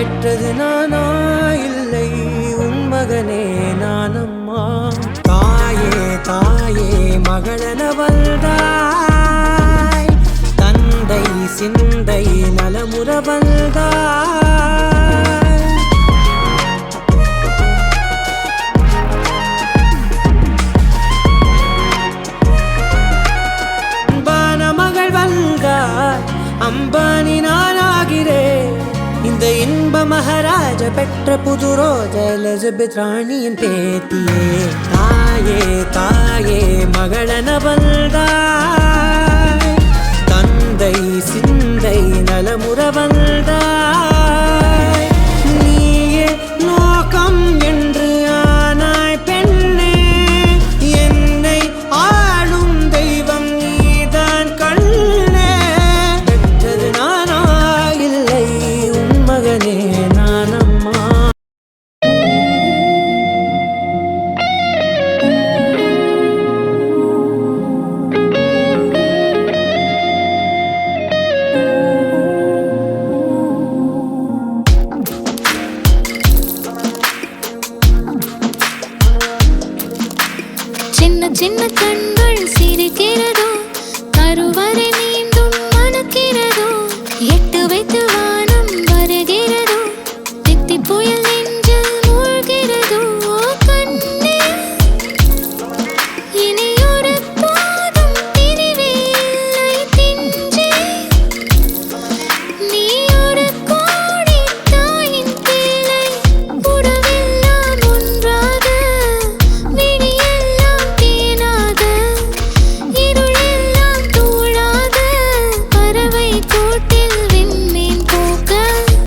பெற்றது நானா இல்லை உன் மகனே நானம்மா. தாயே தாயே மகளென வந்தாய், தந்தை சிந்தை நலமுற வந்தாய். அன்பான மகள் வந்தாய், அம்பானி நானாகிறேன். இந்த இன்ப மகாராஜ பெற்ற புது ரோஜா எலிசபெத் ராணியின் பேத்தியே. தாயே தாயே மகளென வந்தாய், தந்தை சிந்தை நலமுற வந்தாய். நீயே நோக்கம் என்று ஆனாய் பெண்ணே, என்னை ஆளும் தெய்வம் நீதான் கண்ணே. பெற்றது நானா இல்லை உன் மகனே நானம்மா. சின்ன சின்ன கண்கள் சிரிக்கிறதோ, கருவறை மீண்டும் மணக்கிறதோ, எட்டு வைத்து வா